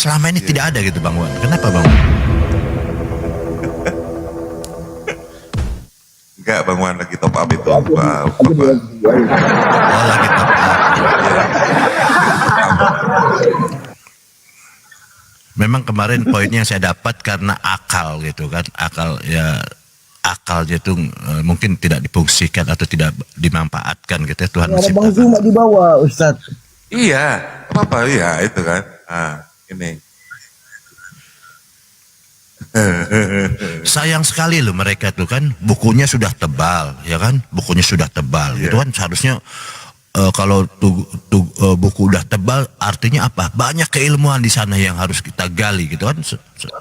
selama ini tidak ada gitu Bang Wan. Kenapa Bang? Enggak, Bang Wan lagi top up itu. Oh, lagi top up. Memang kemarin poinnya yang saya dapat karena akal gitu kan, akalnya itu mungkin tidak difungsikan atau tidak dimanfaatkan gitu ya, Tuhan menciptakan. Bang Zuma di bawah Ustaz. Iya, apa ya itu kan. Ini. Sayang sekali loh mereka tuh kan, bukunya sudah tebal ya kan, bukunya sudah tebal gitu kan, seharusnya kalau buku udah tebal artinya apa? Banyak keilmuan di sana yang harus kita gali gitu kan.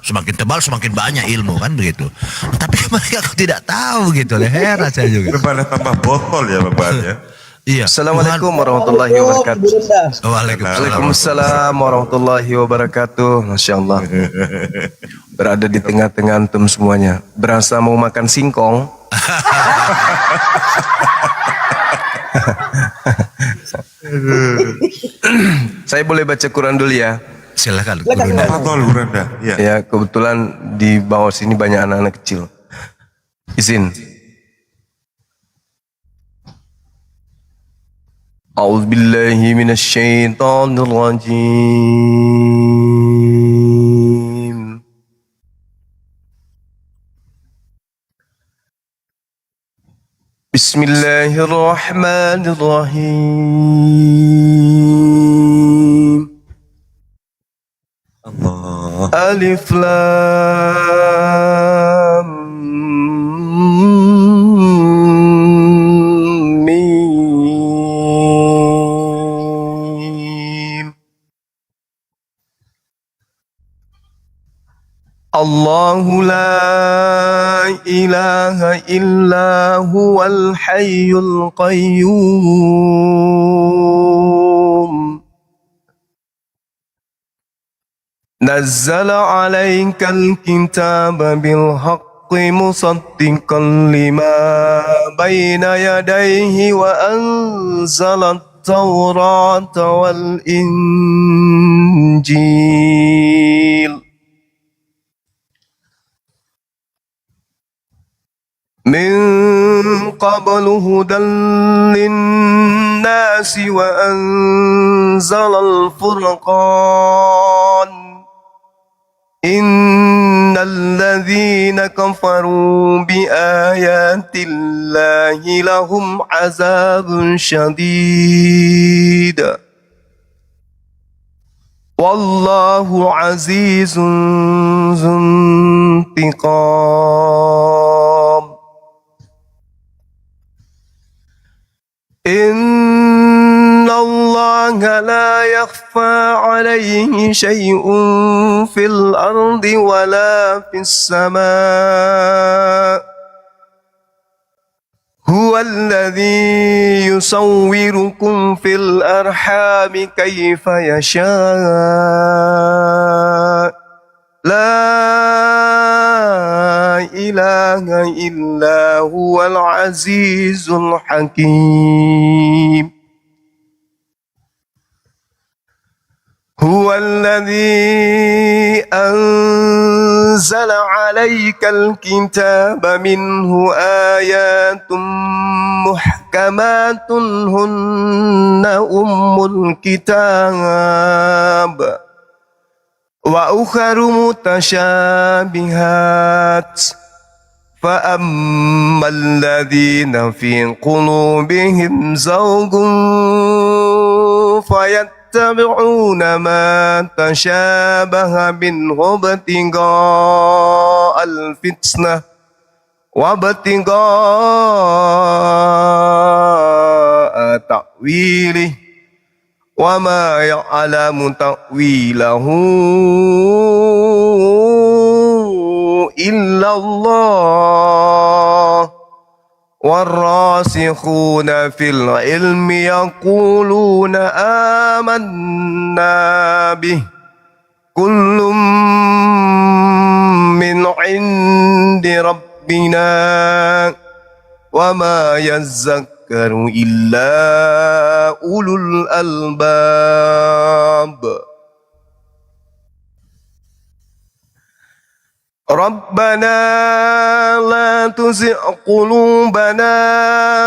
Semakin tebal semakin banyak ilmu kan begitu. Tapi mereka tidak tahu gitu. Heran saya juga. Daripada tambah botol ya Bapak ya. Iya. Assalamualaikum warahmatullahi wabarakatuh. Waalaikumsalam warahmatullahi wabarakatuh. Masya Allah. Berada di tengah-tengah antum semuanya. Berasa mau makan singkong. Saya boleh baca Quran dulu ya? Silakan. Gurunda. Ya, kebetulan di bawah sini banyak anak-anak kecil. Izin. A'udzubillahi minasyaitonirrajim. Bismillahirrahmanirrahim. Allah. Alif Lam Mim. Allahu la ilaha illa huwal hayyul qayyum. Nazzala alaikal kitaba bil haqqi musaddiqan lima bayna yadayhi wa anzala at-taurata wal injil. Min qablu hudan linnasi wa anzala al-furqan. Innal ladzina kafaru bi ayatillahi lahum azabun syadid. Wallahu azizun dzuntiqam. Inna Allaha la yakhfa alayhi shay'un fil ardi wala fis sama'. Huwa alladhi yusawwirukum fil arhami kayfa yasha'. La ilaha illa huwal azizul hakim. Huwa alladhi anzala alaykal kitaba minhu ayatun muhkamatun hunna ummul kitab. Wa ukharu mutasyabihat. Fa ammal ladzina fi qulubihim zawghun fayattabi'una ma tashabaha minhu ibtigha'al fitnah wa ibtigha'a ta'wilih. Wa ma ya'lamu ta'wilahu illa Allah. Warrasikhuna fil ilmi yaquluna amanna bih kullum min indi rabbina wa ma yazzakkaru illa ulul albab. ربنا لا تزغ قلوبنا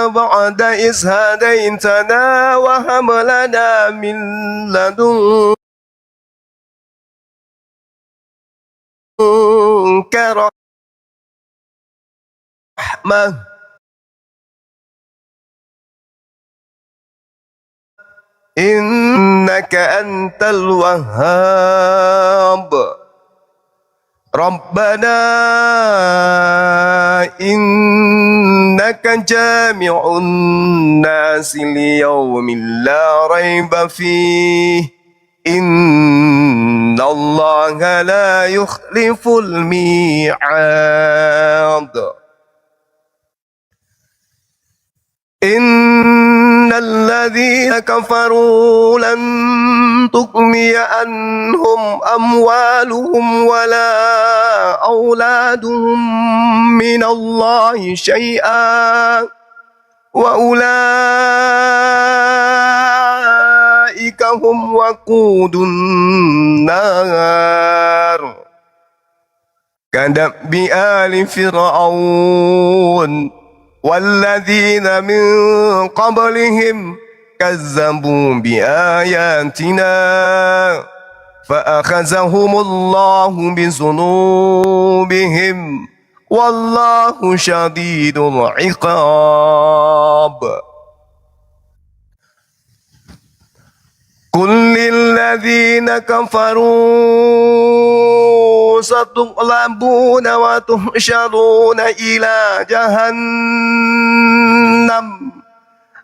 بعد إذ هديتنا وهب لنا من لدنك رحمة إنك أنت الوهاب ربنا إنك جامع الناس ليوم لا ريب فيه إن الله لا يخلف الميعاد إن الذين كفروا لن تغني عنهم أموالهم ولا أولادهم من الله شيئا وأولئك هم وقود النار كدأب آل فرعون والذين من قبلهم كذبوا بآياتنا فأخذهم الله بذنوبهم والله شديد العقاب قل للذين كفروا ستغلبون وتحشرون إلى جهنم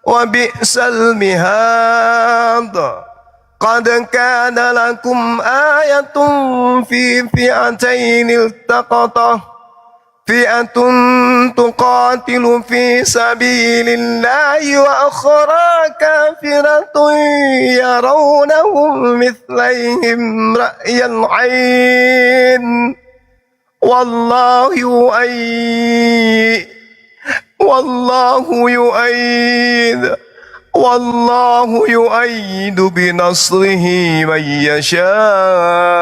وبئس المهاد قد كان لكم آية في فئتين التقطا فئة تقاتل في سبيل الله وأخرى كافرة يرونهم مثليهم رأي العين والله يؤيد بنصره من يشاء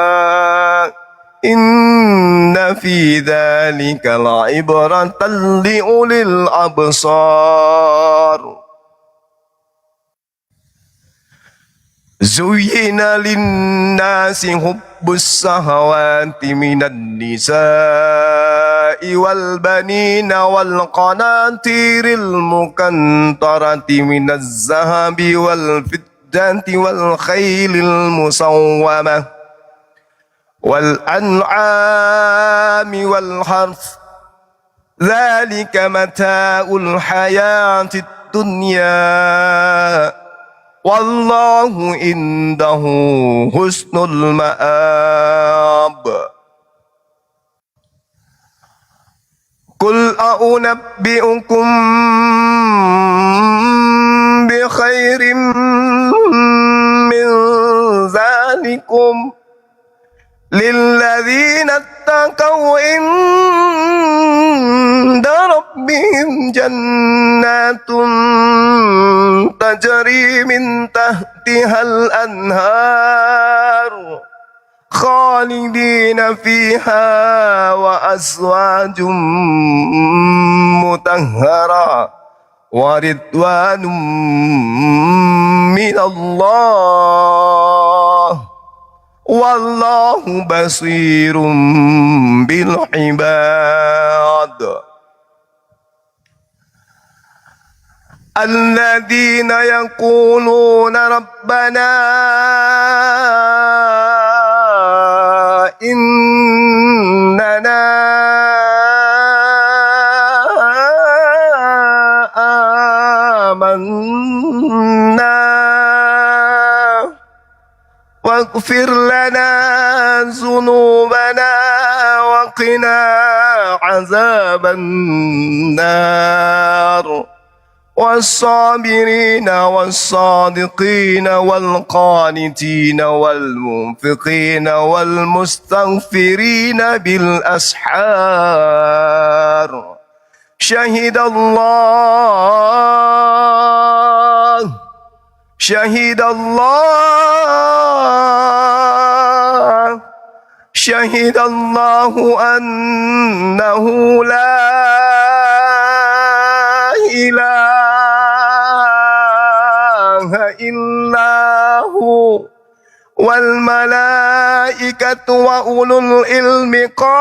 إن في ذلك لعبرة لأولي الأبصار زين للناس حب الشهوات من النساء والبنين والقناطير المقنطرة من الذهب والفضة والخيل المسومة والأنعام والحرث ذلك متاع الحياة الدنيا والله عنده حسن المآب قل أنبئكم بخير من ذلكم للذين اتقوا عند ربهم جنات تجري من تحتها الأنهار خالدين فيها وأزواج مطهرة ورضوان من الله والله بصير بالعباد الذين يقولون ربنا إننا آمنا واغفر لنا ذنوبنا وقنا عذاب النار والصابرين والصادقين والقانتين والمنفقين والمستغفرين بالأسحار شهد الله Syahidallahu annahu la ilaha illahu wal malaikatu wa ulul ilmi qa'iman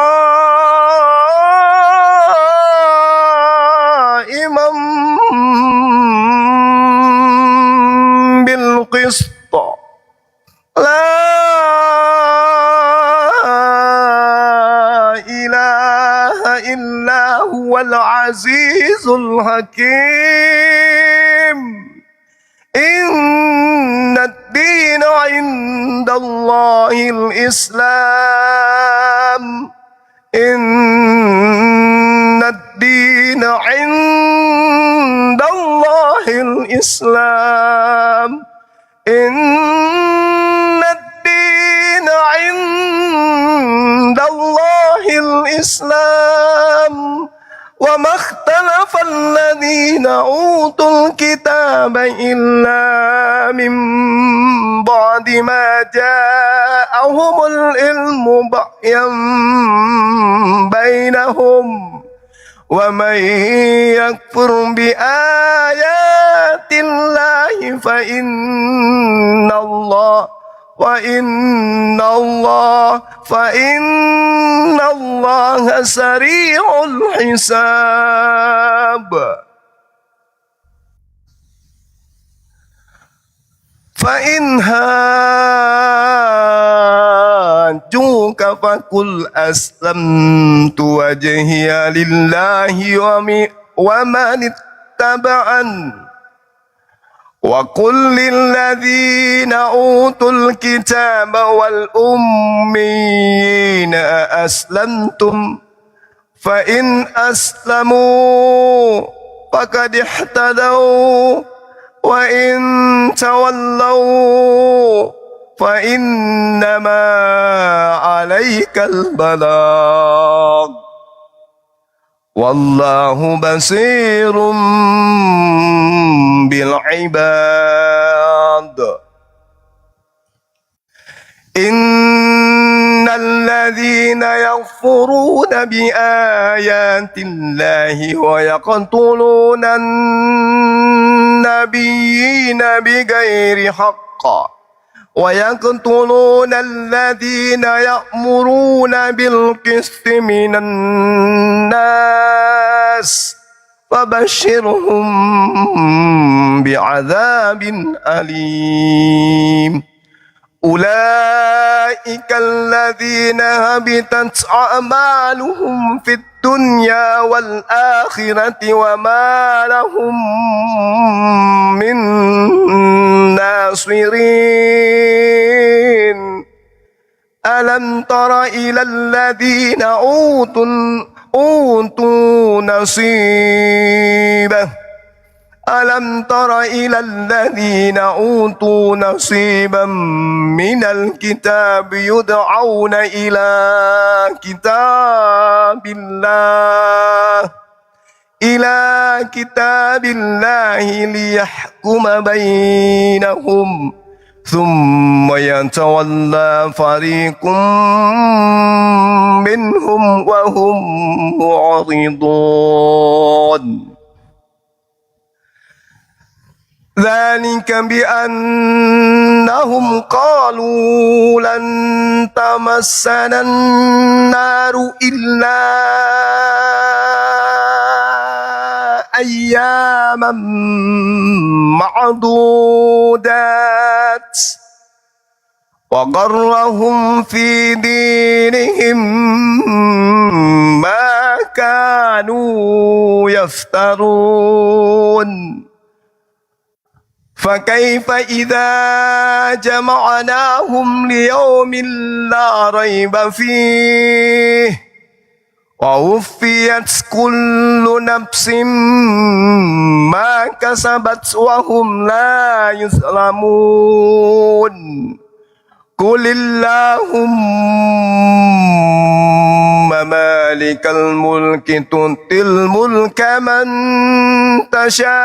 bil qist la ilaha illa huwal azizul hakim. Inna ad-dina 'indallahil Islam. Inna ad-dina 'indallahil Islam. Inna ad-dina 'indallahil Islam. وما اختلف الذين أوتوا الكتاب إلا من بعد ما جاءهم العلم بغيا بينهم ومن يكفر بآيات الله فإن الله سريع الحساب. فإن هاجوك فقل أسلمت وجهي لله ومن اتبعني وقل للذين أوتوا الكتاب والأميين أسلمتم فإن أسلموا فقد اهتدوا وإن تولوا فإنما عليك البلاغ والله بصير بالعباد. إن الذين يكفرون بآيات الله ويقتلون النبيين بغير حق ويقتلون الذين يأمرون بالقسط من الناس فبشرهم بعذاب أليم. أولئك الذين هبطت أعمالهم في الدنيا والآخرة وما لهم من ناصرين. ألم تر إلى الذين أوتوا نصيبا ألم تر إلى الذين أوتوا نصيبا من الكتاب يدعون إلى كتاب الله ليحكم بينهم ثم يتولى فريق منهم وهم معرضون. ذلك بأنهم قالوا لن تمسنا النار إلا أياما معدودات وغرهم في دينهم ما كانوا يفترون. فكيف إذا جمعناهم ليوم لا ريب فيه ووفيت كل نفس ما كسبت وهم لا يظلمون. قل اللهم مالك الملك تؤتي الملك من تشاء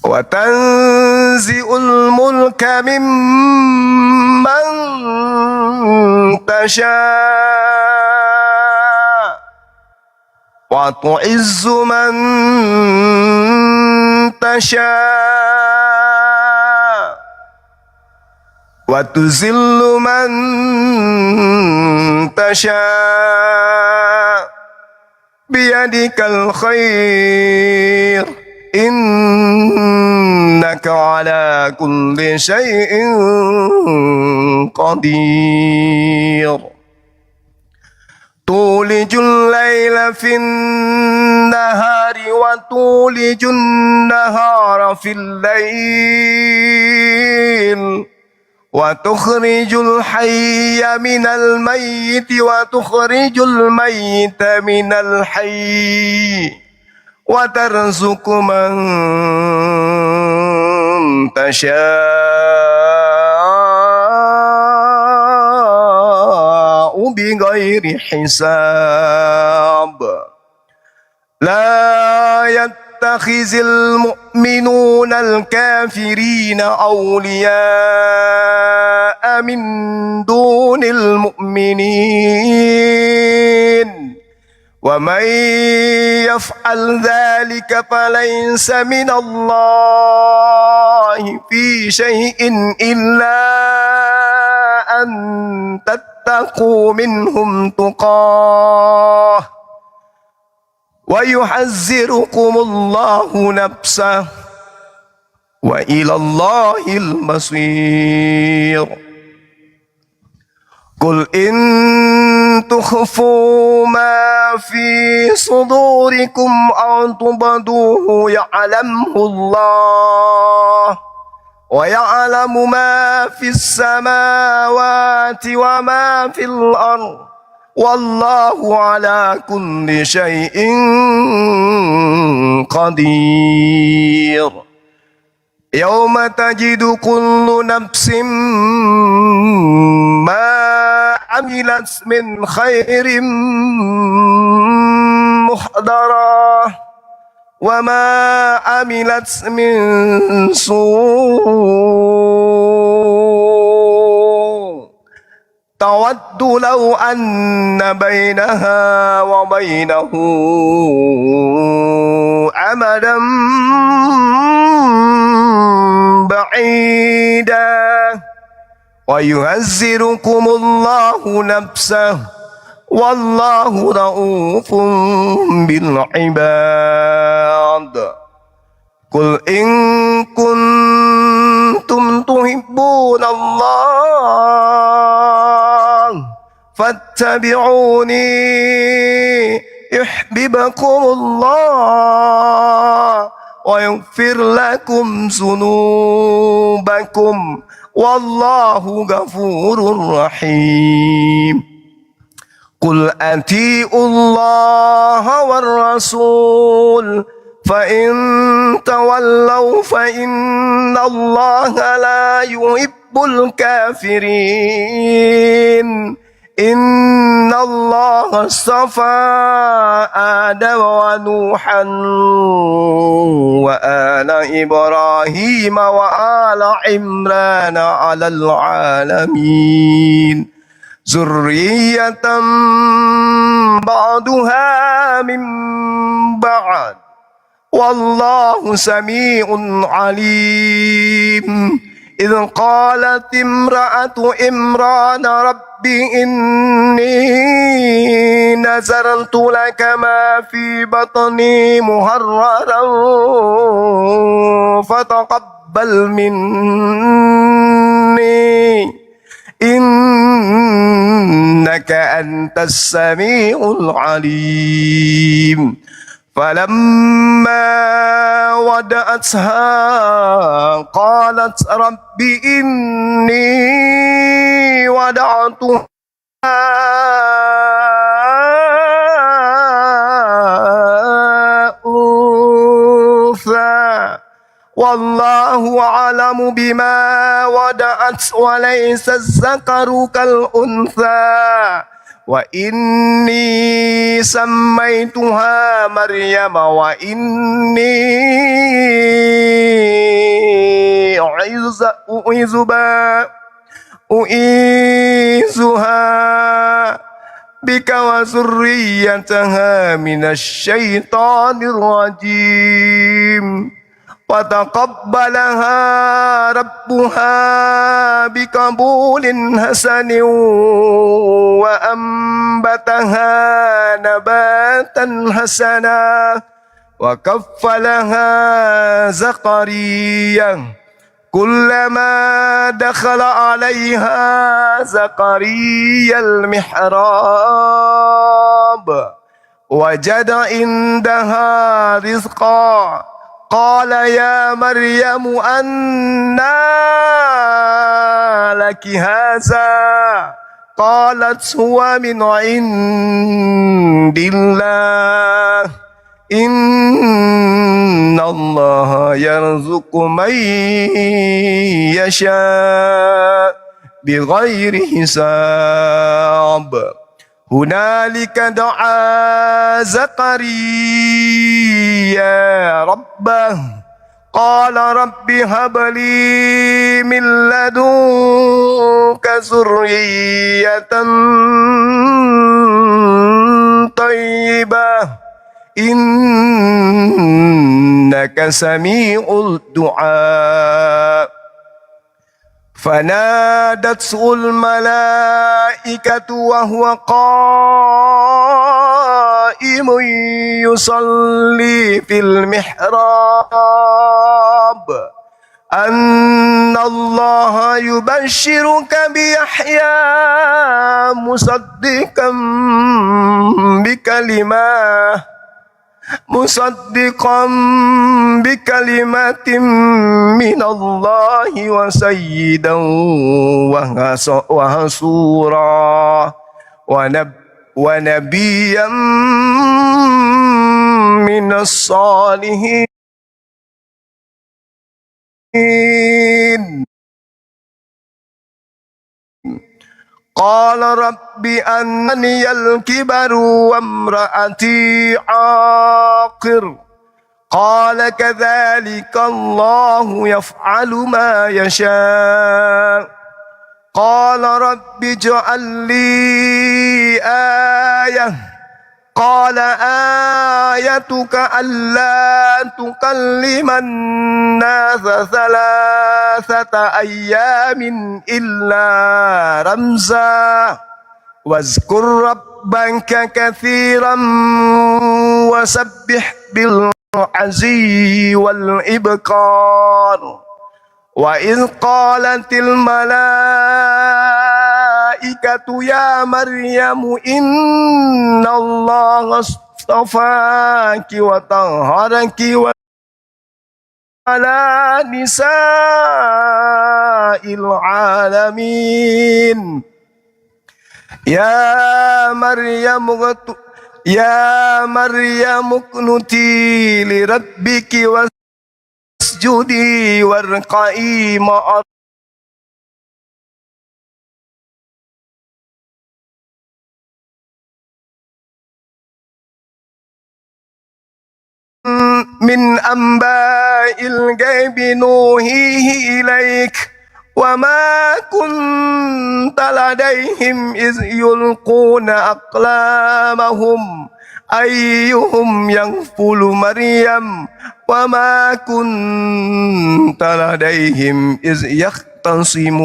وتنزع الملك ممن تشاء وتعز من تشاء وتذل من تشاء بيدك الخير إنك على كل شيء قدير تولج الليل في النهار وتولج النهار في الليل وتخرج الحي من الميت وتخرج الميت من الحي وترزق من تشاء بغير حساب لا يتخذ المؤمنون الكافرين أولياء من دون المؤمنين ومن يفعل ذلك فليس من الله في شيء إلا أن تتقوا منهم تقاه ويحذركم الله نفسه وإلى الله المصير قل إن تخفوا ما في صدوركم أو تبدوه يعلمه الله ويعلم ما في السماوات وما في الأرض والله على كل شيء قدير يوم تجد كل نفس ما عملت من خير محضرا وما عملت من سوء تود لو أن بينها وبينه أمدا بعيدا ويعزركم الله نفسه والله رؤوف بالعباد قل إن كنتم تحبون الله فاتبعوني يحببكم الله ويغفر لكم ذنوبكم والله غفور رحيم قل أطيعوا الله والرسول فإن تولوا فإن الله لا يحب الكافرين إن الله اصطفى آدم ونوحا وآل إبراهيم وآل عمران على العالمين ذرية بعضها من بعد والله سميع عليم إذ قالت امرأة عمران رب إني نذرت لك ما في بطني محررا فتقبل مني إنك أنت السميع العليم فلما ودعتها قالت رب إني وضعتها أنثى والله أعلم بما وضعت وليس الذكر كالأنثى wa inni sammaituha Maryam wa inni u'izuha bika wa zurriyataha minasyaitonir rajim wa taqabbalaha rabbuha biqabulin hasanin wa ambataha nabatan hasana wa kaffalaha Zakaria كلما دخل عليها زكريا المحراب وجد عندها رزقا قال يا مريم أنى لك هذا قالت هو من عند الله إن الله يرزق من يشاء بغير حساب هنالك دعا زكريا ربه قال رب هب لي من لدنك ذرية طيبة إنك سميع الدعاء فنادته الملائكة وهو قائم يصلي في المحراب أن الله يبشرك بيحيى مصدقا بكلمات من الله وسيدا وحصورا ونبيا من الصالحين قال رب أنني الكبر وامرأتي عاقر قال كذلك الله يفعل ما يشاء قال رب اجعل لي آية قال آيتك ألا تكلم الناس 3 أيام إلا رمزا واذكر ربك كثيرا وسبح بالعشي والإبكار وإذ قالت الملائكة يا مريم إن الله اصطفاك وطهرك على نساء العالمين يا مريم اقنتي لربك واسجدي واركعي مع من أنباء الغيب نوحيه إليك وما كنت لديهم إذ يلقون أقلامهم أيهم يكفل مريم وما كنت لديهم إذ يختصمون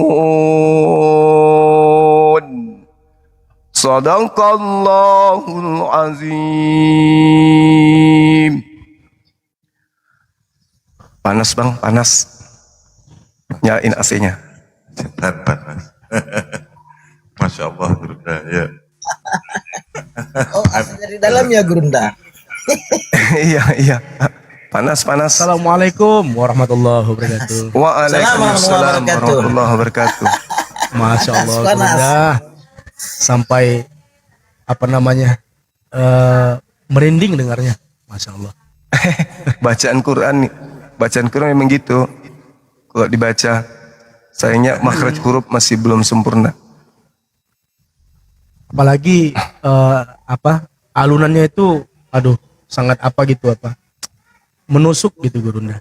صدق الله العظيم. Panas bang, panas. Nyalain AC-nya. Sebentar, Mas. Masya Allah, Gurunda, ya. Oh, asal dari dalam ya Gurunda. Iya. Panas. Assalamualaikum warahmatullahi wabarakatuh. Waalaikumsalam warahmatullahi wabarakatuh. Masya Allah, Gurunda. Sampai merinding dengarnya. Masya Allah. Bacaan Quran memang gitu. Kalau dibaca, sayangnya makhraj huruf masih belum sempurna. Apalagi alunannya itu aduh sangat menusuk gitu Gurunda.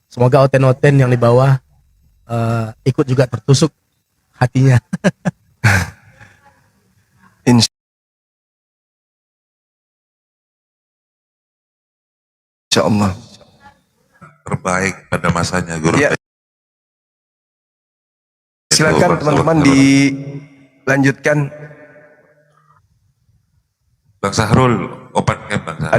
Semoga oten-oten yang di bawah ikut juga tertusuk hatinya. Insya Allah. Terbaik pada masanya guru. Ya, silakan teman-teman dilanjutkan. Bang Sahrul, open camp Bang Sahrul.